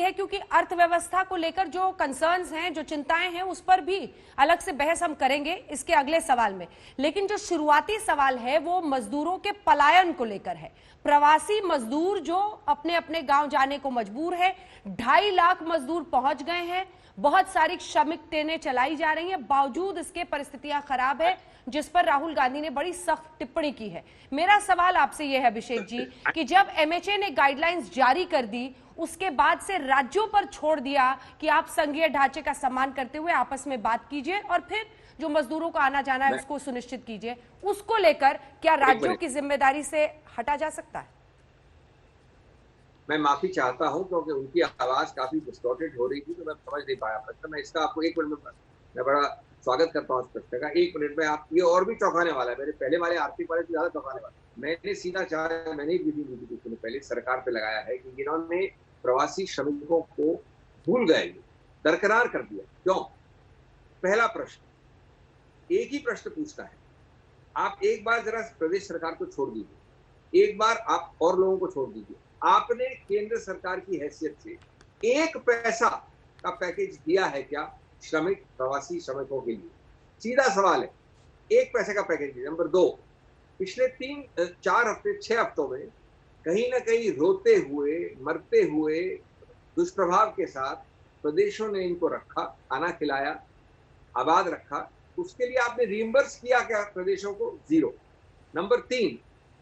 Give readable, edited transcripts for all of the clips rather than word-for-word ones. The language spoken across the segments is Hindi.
है, क्योंकि अर्थव्यवस्था को लेकर जो कंसर्न्स हैं, जो चिंताएं हैं, उस पर भी अलग से बहस हम करेंगे इसके अगले सवाल में। लेकिन जो शुरुआती सवाल है वो मजदूरों के पलायन को लेकर है। प्रवासी मजदूर जो अपने अपने गांव जाने को मजबूर है, 2.5 लाख मजदूर पहुंच गए हैं, बहुत सारी श्रमिक ट्रेनें चलाई जा रही हैं, बावजूद इसके परिस्थितियां खराब है, जिस पर राहुल गांधी ने बड़ी सख्त टिप्पणी की है। मेरा सवाल आपसे यह है अभिषेक जी कि जब एमएचए ने गाइडलाइंस जारी कर दी, उसके बाद से राज्यों पर छोड़ दिया कि आप संघीय ढांचे का सम्मान करते हुए आपस में बात कीजिए और फिर जो मजदूरों का आना जाना है उसको सुनिश्चित कीजिए, उसको लेकर क्या राज्यों की जिम्मेदारी से हटा जा सकता है? मैं माफी चाहता हूं क्योंकि उनकी आवाज काफी डिस्टॉर्टेड हो रही थी, तो मैं समझ नहीं पाया प्रश्न। मैं इसका आपको 1 मिनट में मैं बड़ा स्वागत करता हूँ इस प्रश्न का। 1 मिनट में आप ये और भी चौंकाने वाला है, मेरे पहले वाले आर्थिक वाले से ज्यादा चौंकाने वाला। मैंने सीधा चाहा, मैंने भी पहले सरकार पे लगाया है कि इन्होंने प्रवासी श्रमिकों को भूल गए, दरकरार कर दिया। क्यों? पहला प्रश्न एक ही प्रश्न पूछता है, आप एक बार जरा प्रदेश सरकार को छोड़ दीजिए, एक बार आप और लोगों को छोड़ दीजिए। आपने केंद्र सरकार की हैसियत से 1 पैसा का पैकेज दिया है क्या श्रमिक प्रवासी श्रमिकों के लिए? सीधा सवाल है, 1 पैसे का पैकेज दिया। नंबर 2, पिछले 3-4 हफ्ते 6 हफ्तों में कहीं ना कहीं रोते हुए मरते हुए दुष्प्रभाव के साथ प्रदेशों ने इनको रखा, खाना खिलाया, आबाद रखा, उसके लिए आपने रिइंबर्स किया क्या प्रदेशों को? 0। नंबर 3,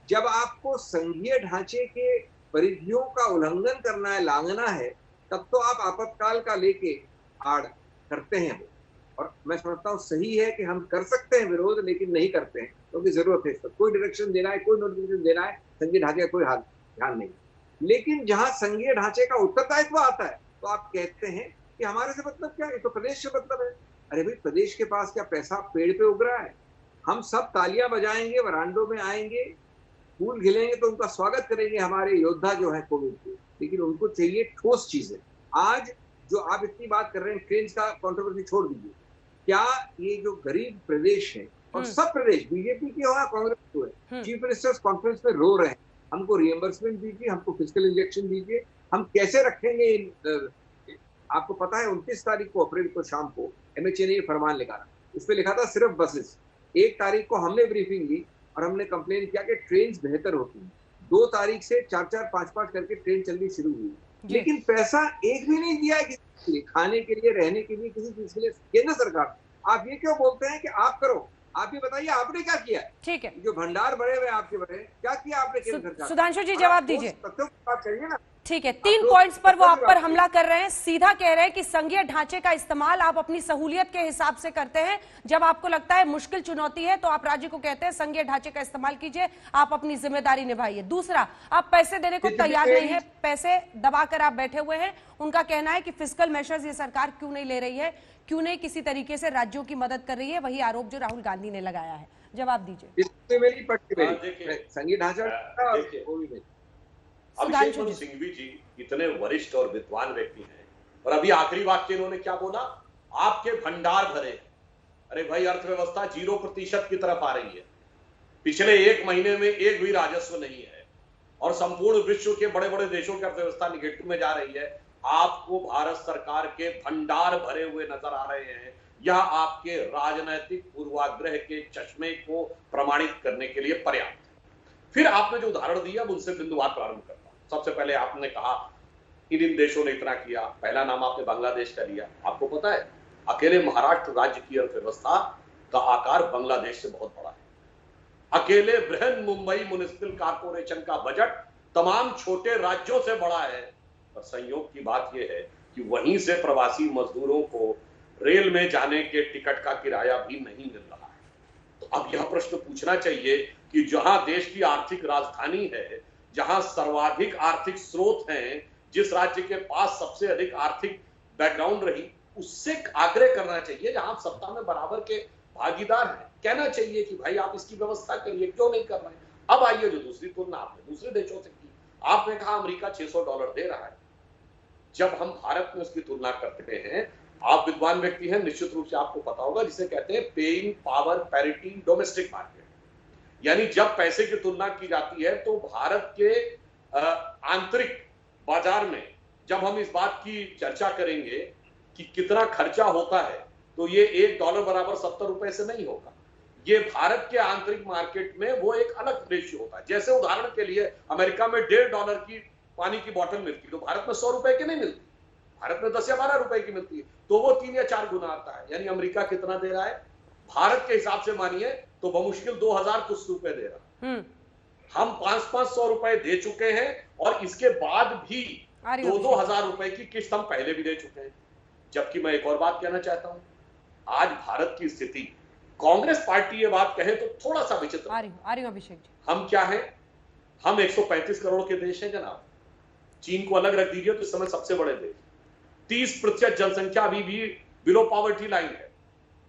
जब आपको संघीय ढांचे के परिधियों का उल्लंघन करना है, लांघना है, तब तो आप आपातकाल का लेके आड़ करते हैं। और मैं समझता हूँ सही है कि हम कर सकते हैं विरोध, लेकिन नहीं करते हैं क्योंकि जरूरत है। इसका कोई डायरेक्शन देना है, कोई नोटिफिकेशन देना है, संघीय ढांचे का कोई ध्यान नहीं। लेकिन जहां संघीय ढांचे का उत्तरदायित्व आता है तो आप कहते हैं कि हमारे से मतलब क्या, ये तो प्रदेश से मतलब है। अरे भाई, प्रदेश के पास क्या पैसा पेड़ पे उग रहा है? हम सब तालियां बजाएंगे, वरांडों में आएंगे, फूल खिलेंगे तो उनका स्वागत करेंगे हमारे योद्धा जो है कोविड के, लेकिन उनको चाहिए ठोस चीजें। आज जो आप इतनी बात कर रहे हैं, ट्रेन का कंट्रोवर्सी छोड़ दीजिए, क्या ये जो गरीब प्रदेश है और सब प्रदेश बीजेपी के हो या कांग्रेस के हो, चीफ मिनिस्टर्स कॉन्फ्रेंस में रो रहे हैं, हमको रिएम्बर्समेंट दीजिए, हमको फिजिकल इंजेक्शन दीजिए, हम कैसे रखेंगे? आपको पता है 29 तारीख को अप्रैल को शाम को एमएचए ने फरमान निकाला, उस पर लिखा था सिर्फ बसेस। 1 तारीख को हमने ब्रीफिंग ली और हमने कंप्लेन किया कि ट्रेन बेहतर होती है। 2 तारीख से 4-4, 5-5 करके ट्रेन चलनी शुरू हुई, लेकिन पैसा एक भी नहीं दिया है किसी के लिए, खाने के लिए, रहने के लिए, किसी चीज के लिए केंद्र सरकार। आप ये क्यों बोलते हैं कि आप करो? आप ये बताइए आपने क्या किया? ठीक है, जो भंडार भरे हुए आपके बड़े, क्या किया आपने केंद्र सरकार? सुधांशु जी जवाब दीजिए। बात करिए ना। ठीक है, 3 पॉइंट्स पर वो आप पर हमला कर रहे हैं। सीधा कह रहे हैं कि संघीय ढांचे का इस्तेमाल आप अपनी सहूलियत के हिसाब से करते हैं, जब आपको लगता है मुश्किल चुनौती है तो आप राज्य को कहते हैं संघीय ढांचे का इस्तेमाल कीजिए, आप अपनी जिम्मेदारी निभाइए। दूसरा, आप पैसे देने को तैयार नहीं है, पैसे दबाकर आप बैठे हुए हैं। उनका कहना है कि फिजिकल मेजर्स ये सरकार क्यों नहीं ले रही है, क्यों नहीं किसी तरीके से राज्यों की मदद कर रही है, वही आरोप जो राहुल गांधी ने लगाया है। जवाब दीजिए। संघीय ढांचा अभिषेक मनु सिंघवी जी इतने वरिष्ठ और विद्वान व्यक्ति हैं, और अभी आखिरी वाक्य इन्होंने क्या बोला? आपके भंडार भरे। अरे भाई, अर्थव्यवस्था 0% की तरफ आ रही है, पिछले 1 महीने में एक भी राजस्व नहीं है, और संपूर्ण विश्व के बड़े बड़े देशों की अर्थव्यवस्था निगेटिव में जा रही है। आपको भारत सरकार के भंडार भरे हुए नजर आ रहे हैं। यह आपके राजनैतिक पूर्वाग्रह के चश्मे को प्रमाणित करने के लिए पर्याप्त है। फिर आपने जो उदाहरण दिया उनसे बिंदुवार प्रारंभ करता हूं। सबसे पहले आपने कहा इन देशों ने इतना किया, पहला नाम आपने बांग्लादेश का लिया। आपको पता है अकेले महाराष्ट्र राज्य की अर्थव्यवस्था का आकार बांग्लादेश से बहुत बड़ा है। अकेले बृहन मुंबई म्युनिसिपल कॉर्पोरेशन का बजट तमाम छोटे राज्यों से बड़ा है। और संयोग की बात यह है कि वहीं से प्रवासी मजदूरों को रेल में जाने के टिकट का किराया भी नहीं मिल रहा है। तो अब यह प्रश्न पूछना चाहिए कि जहां देश की आर्थिक राजधानी है, जहां सर्वाधिक आर्थिक स्रोत हैं, जिस राज्य के पास सबसे अधिक आर्थिक बैकग्राउंड रही, उससे आग्रह करना चाहिए, जहां आप सत्ता में बराबर के भागीदार हैं, कहना चाहिए कि भाई आप इसकी व्यवस्था करिए, क्यों नहीं कर रहे हैं? अब आइए जो दूसरी तुलना आपने दूसरे देशों से की, आपने कहा अमेरिका $600 दे रहा है। जब हम भारत में उसकी तुलना करते हैं, आप विद्वान व्यक्ति हैं, निश्चित रूप से आपको पता होगा, जिसे कहते हैं paying power parity domestic market, यानी जब पैसे की तुलना की जाती है तो भारत के आंतरिक बाजार में जब हम इस बात की चर्चा करेंगे कि कितना खर्चा होता है, तो ये $1 बराबर 70 रुपए से नहीं होगा। ये भारत के आंतरिक मार्केट में वो एक अलग रेशियो होता है। जैसे उदाहरण के लिए अमेरिका में $1.5 की पानी की बोतल मिलती है, तो भारत में 100 रुपए की नहीं मिलती, भारत में 10 या 12 रुपए की मिलती है, तो वो 3 या 4 गुना आता है। यानी अमेरिका कितना दे रहा है, भारत के हिसाब से मानिए तो बमुश्किल 2000 कुछ रुपए दे रहा है। हम 500-500 रुपए दे चुके हैं, और इसके बाद भी 2-2 हजार रुपए की किस्त हम पहले भी दे चुके हैं। जबकि मैं एक और बात कहना चाहता हूं, आज भारत की स्थिति, कांग्रेस पार्टी ये बात कहे तो थोड़ा सा विचित्र। आ रही हूं अभिषेक जी। हम क्या हैं, हम 135 करोड़ के देश हैं जनाब। चीन को अलग रख दीजिए तो इस समय सबसे बड़े देश। 30% जनसंख्या अभी भी बिलो पॉवर्टी लाइन है,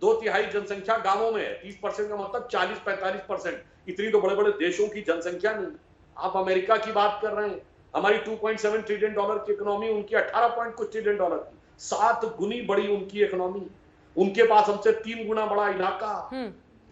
2/3 जनसंख्या गांवों में है। 30% का मतलब 40-45%। इतनी तो बड़े बड़े देशों की जनसंख्या नहीं। आप अमेरिका की बात कर रहे हैं, हमारी $2.7 ट्रिलियन की इकोनॉमी, उनकी 18 कुछ ट्रिलियन की, 7 गुनी बड़ी उनकी इकोनॉमी। उनके पास हमसे 3 गुना बड़ा इलाका,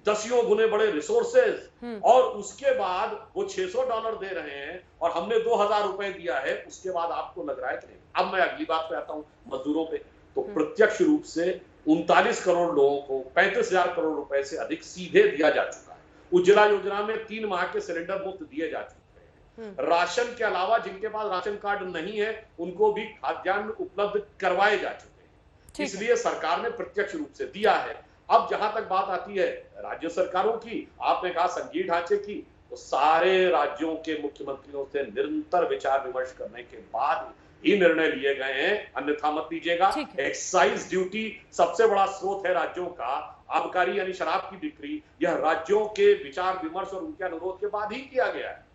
10 गुने बड़े रिसोर्सेज, और उसके बाद वो $600 दे रहे हैं और हमने 2000 रुपए दिया है। उसके बाद आपको लग रहा है कि नहीं। अब मैं अगली बात पे आता हूं, मजदूरों पे। तो प्रत्यक्ष रूप से 39 करोड़ लोगों को 35,000 करोड़ रुपए से अधिक सीधे दिया जा चुका है। उज्ज्वला योजना में 3 माह के सिलेंडर मुफ्त दिए जा चुके हैं। राशन के अलावा जिनके पास राशन कार्ड नहीं है, उनको भी खाद्यान्न उपलब्ध करवाए जा चुके हैं। इसलिए सरकार ने प्रत्यक्ष रूप से दिया है। अब जहां तक बात आती है राज्य सरकारों की, आपने कहा संघीय ढांचे की, तो सारे राज्यों के मुख्यमंत्रियों से निरंतर विचार विमर्श करने के बाद ही निर्णय लिए गए हैं। अन्यथा मत लीजिएगा, एक्साइज ड्यूटी सबसे बड़ा स्रोत है राज्यों का। आबकारी यानी शराब की बिक्री, यह राज्यों के विचार विमर्श और उनके अनुरोध के बाद ही किया गया है।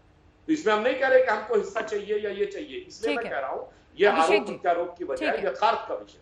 तो इसमें हम नहीं कह रहे कि हमको हिस्सा चाहिए या ये चाहिए। इसलिए मैं कह रहा हूं, ये आरोप प्रत्यारोप की बजाय यथार्थ का विषय है।